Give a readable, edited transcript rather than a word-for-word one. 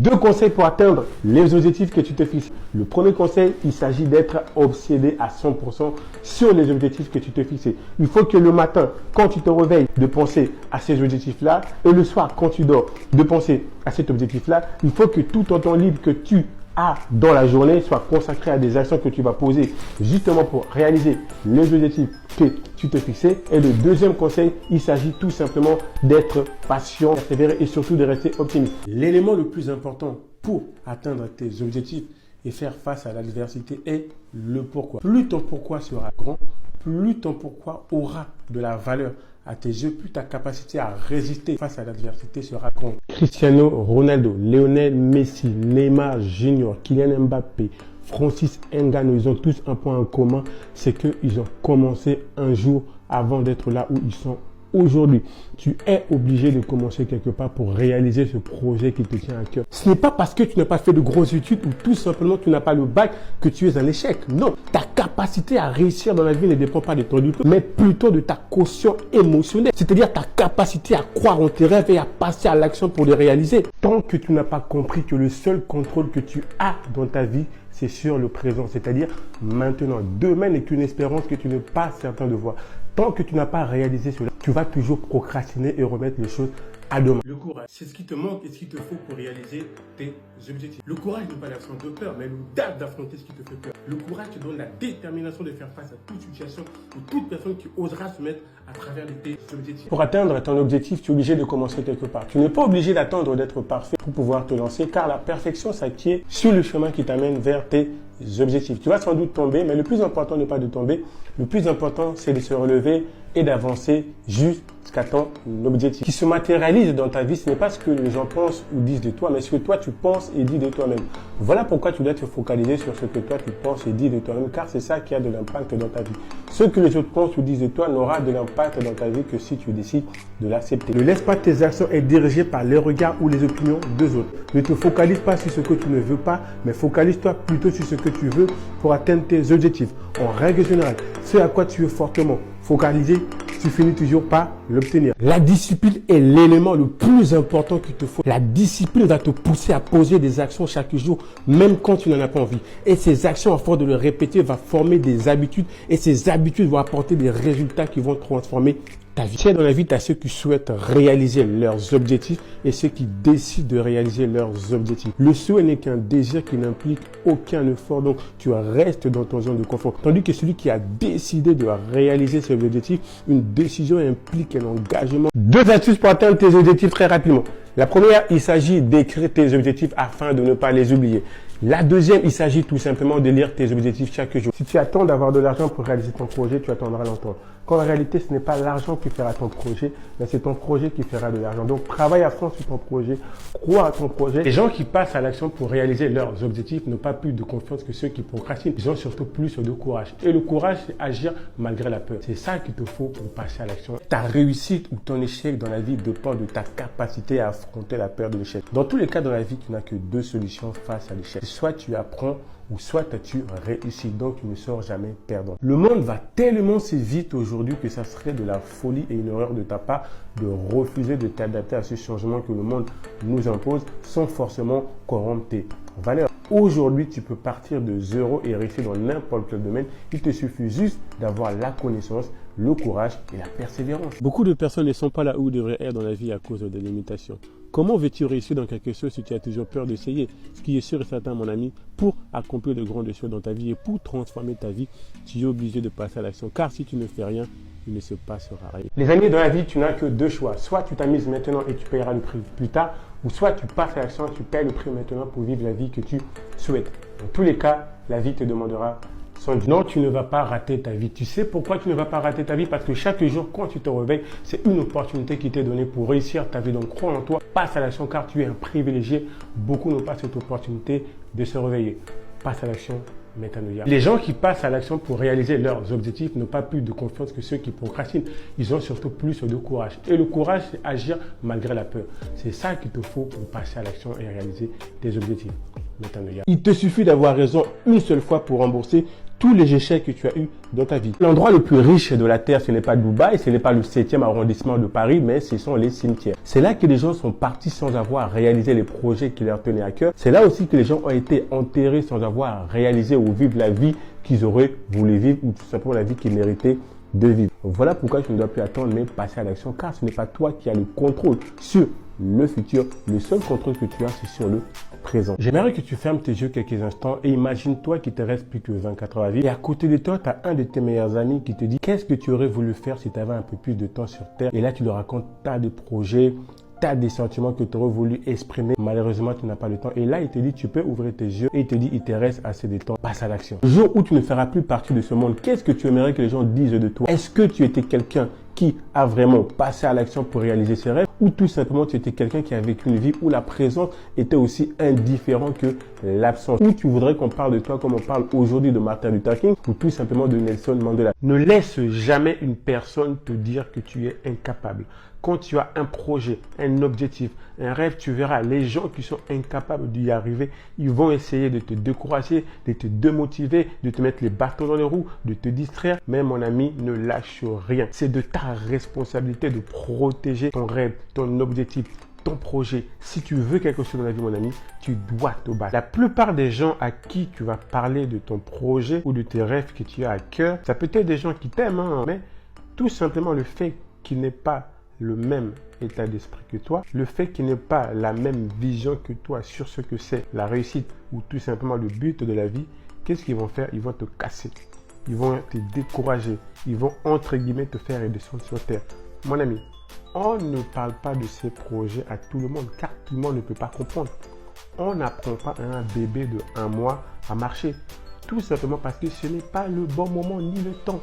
Deux conseils pour atteindre les objectifs que tu te fixes. Le premier conseil, il s'agit d'être obsédé à 100% sur les objectifs que tu te fixes. Il faut que le matin, quand tu te réveilles, de penser à ces objectifs-là et le soir, quand tu dors, de penser à cet objectif-là. Il faut que tout ton temps libre que tu dans la journée soit consacré à des actions que tu vas poser justement pour réaliser les objectifs que tu te fixais. Et le deuxième conseil, il s'agit tout simplement d'être patient, persévérer et surtout de rester optimiste. L'élément le plus important pour atteindre tes objectifs et faire face à l'adversité est le pourquoi. Plus ton pourquoi sera grand, plus ton pourquoi aura de la valeur à tes yeux, plus ta capacité à résister face à l'adversité sera grande. Cristiano Ronaldo, Lionel Messi, Neymar Junior, Kylian Mbappé, Francis Ngannou, ils ont tous un point en commun, c'est qu'ils ont commencé un jour avant d'être là où ils sont aujourd'hui. Tu es obligé de commencer quelque part pour réaliser ce projet qui te tient à cœur. Ce n'est pas parce que tu n'as pas fait de grosses études ou tout simplement tu n'as pas le bac que tu es un échec. Non, ta capacité à réussir dans la vie ne dépend pas de ton diplôme, mais plutôt de ta quotient émotionnelle. C'est-à-dire ta capacité à croire en tes rêves et à passer à l'action pour les réaliser. Tant que tu n'as pas compris que le seul contrôle que tu as dans ta vie, c'est sur le présent, c'est-à-dire maintenant. Demain n'est qu'une espérance que tu n'es pas certain de voir. Tant que tu n'as pas réalisé cela, tu vas toujours procrastiner et remettre les choses à demain. Le courage, c'est ce qui te manque et ce qu'il te faut pour réaliser tes objectifs. Le courage n'est pas l'absence de peur, mais l'audace d'affronter ce qui te fait peur. Le courage te donne la détermination de faire face à toute situation ou toute personne qui osera se mettre à travers tes objectifs. Pour atteindre ton objectif, tu es obligé de commencer quelque part. Tu n'es pas obligé d'attendre d'être parfait pour pouvoir te lancer, car la perfection s'acquiert sur le chemin qui t'amène vers tes objectifs. Tu vas sans doute tomber, mais le plus important n'est pas de tomber. Le plus important, c'est de se relever et d'avancer jusqu'à ton objectif. Ce qui se matérialise dans ta vie, ce n'est pas ce que les gens pensent ou disent de toi, mais ce que toi tu penses et dis de toi-même. Voilà pourquoi tu dois te focaliser sur ce que toi tu penses et dis de toi-même, car c'est ça qui a de l'impact dans ta vie. Ce que les autres pensent ou disent de toi n'aura de l'impact dans ta vie que si tu décides de l'accepter. Ne laisse pas tes actions être dirigées par les regards ou les opinions des autres. Ne te focalise pas sur ce que tu ne veux pas, mais focalise-toi plutôt sur ce que tu veux pour atteindre tes objectifs. En règle générale, ce à quoi tu veux fortement focaliser, tu finis toujours par l'obtenir. La discipline est l'élément le plus important qu'il te faut. La discipline va te pousser à poser des actions chaque jour, même quand tu n'en as pas envie. Et ces actions, à force de le répéter, vont former des habitudes. Et ces habitudes vont apporter des résultats qui vont transformer ta vie. Dans la vie, tu as ceux qui souhaitent réaliser leurs objectifs et ceux qui décident de réaliser leurs objectifs. Le souhait n'est qu'un désir qui n'implique aucun effort, donc tu restes dans ton zone de confort. Tandis que celui qui a décidé de réaliser ses objectifs, une décision implique un engagement. Deux astuces pour atteindre tes objectifs très rapidement. La première, il s'agit d'écrire tes objectifs afin de ne pas les oublier. La deuxième, il s'agit tout simplement de lire tes objectifs chaque jour. Si tu attends d'avoir de l'argent pour réaliser ton projet, tu attendras longtemps. Quand en réalité, ce n'est pas l'argent qui fera ton projet, mais c'est ton projet qui fera de l'argent. Donc, travaille à fond sur ton projet, crois à ton projet. Les gens qui passent à l'action pour réaliser leurs objectifs n'ont pas plus de confiance que ceux qui procrastinent. Ils ont surtout plus de courage. Et le courage, c'est agir malgré la peur. C'est ça qu'il te faut pour passer à l'action. Ta réussite ou ton échec dans la vie dépend de ta capacité à affronter la peur de l'échec. Dans tous les cas dans la vie, tu n'as que deux solutions face à l'échec. Soit tu apprends ou soit tu réussis, donc tu ne sors jamais perdant. Le monde va tellement si vite aujourd'hui que ça serait de la folie et une erreur de ta part de refuser de t'adapter à ce changement que le monde nous impose sans forcément corrompre tes valeurs. Aujourd'hui, tu peux partir de zéro et réussir dans n'importe quel domaine. Il te suffit juste d'avoir la connaissance, le courage et la persévérance. Beaucoup de personnes ne sont pas là où ils devraient être dans la vie à cause des limitations. Comment veux-tu réussir dans quelque chose si tu as toujours peur d'essayer? Ce qui est sûr et certain, mon ami, pour accomplir de grandes choses dans ta vie et pour transformer ta vie, tu es obligé de passer à l'action. Car si tu ne fais rien, il ne se passera rien. Les amis, dans la vie, tu n'as que deux choix. Soit tu t'amuses maintenant et tu paieras le prix plus tard, ou soit tu passes à l'action et tu payes le prix maintenant pour vivre la vie que tu souhaites. Dans tous les cas, la vie te demandera son dû. Non, tu ne vas pas rater ta vie. Tu sais pourquoi tu ne vas pas rater ta vie? Parce que chaque jour, quand tu te réveilles, c'est une opportunité qui t'est donnée pour réussir ta vie. Donc, crois en toi, passe à l'action car tu es un privilégié. Beaucoup n'ont pas cette opportunité de se réveiller. Passe à l'action. Les gens qui passent à l'action pour réaliser leurs objectifs n'ont pas plus de confiance que ceux qui procrastinent. Ils ont surtout plus de courage. Et le courage, c'est agir malgré la peur. C'est ça qu'il te faut pour passer à l'action et réaliser tes objectifs. Il te suffit d'avoir raison une seule fois pour rembourser tous les échecs que tu as eus dans ta vie. L'endroit le plus riche de la Terre, ce n'est pas Dubaï, ce n'est pas le 7e arrondissement de Paris, mais ce sont les cimetières. C'est là que les gens sont partis sans avoir réalisé les projets qui leur tenaient à cœur. C'est là aussi que les gens ont été enterrés sans avoir réalisé ou vivre la vie qu'ils auraient voulu vivre ou tout simplement la vie qu'ils méritaient de vivre. Voilà pourquoi tu ne dois plus attendre mais passer à l'action, car ce n'est pas toi qui as le contrôle sur le futur. Le seul contrôle que tu as, c'est sur le présent. J'aimerais que tu fermes tes yeux quelques instants et imagine-toi qu'il te reste plus que 24 heures à vivre. Et à côté de toi, tu as un de tes meilleurs amis qui te dit qu'est-ce que tu aurais voulu faire si tu avais un peu plus de temps sur Terre. Et là, tu lui racontes, tu as des projets, tu as des sentiments que tu aurais voulu exprimer. Malheureusement, tu n'as pas le temps. Et là, il te dit, tu peux ouvrir tes yeux. Et il te dit, il te reste assez de temps. Passe à l'action. Le jour où tu ne feras plus partie de ce monde, qu'est-ce que tu aimerais que les gens disent de toi? Est-ce que tu étais quelqu'un qui a vraiment passé à l'action pour réaliser ses rêves, ou tout simplement tu étais quelqu'un qui a vécu une vie où la présence était aussi indifférente que l'absence, ou tu voudrais qu'on parle de toi comme on parle aujourd'hui de Martin Luther King ou tout simplement de Nelson Mandela. Ne laisse jamais une personne te dire que tu es incapable. Quand tu as un projet, un objectif, un rêve, tu verras les gens qui sont incapables d'y arriver, ils vont essayer de te décourager, de te démotiver, de te mettre les bâtons dans les roues, de te distraire. Mais mon ami, ne lâche rien. C'est de ta responsabilité de protéger ton rêve, ton objectif, ton projet. Si tu veux quelque chose dans la vie, mon ami, tu dois te battre. La plupart des gens à qui tu vas parler de ton projet ou de tes rêves que tu as à cœur, ça peut être des gens qui t'aiment, hein, mais tout simplement le fait qu'il n'ait pas le même état d'esprit que toi, le fait qu'il n'ait pas la même vision que toi sur ce que c'est la réussite ou tout simplement le but de la vie, qu'est-ce qu'ils vont faire? Ils vont te casser, ils vont te décourager, ils vont entre guillemets te faire redescendre sur terre. Mon ami, on ne parle pas de ces projets à tout le monde car tout le monde ne peut pas comprendre. On n'apprend pas à un bébé de 1 mois à marcher. Tout simplement parce que ce n'est pas le bon moment ni le temps.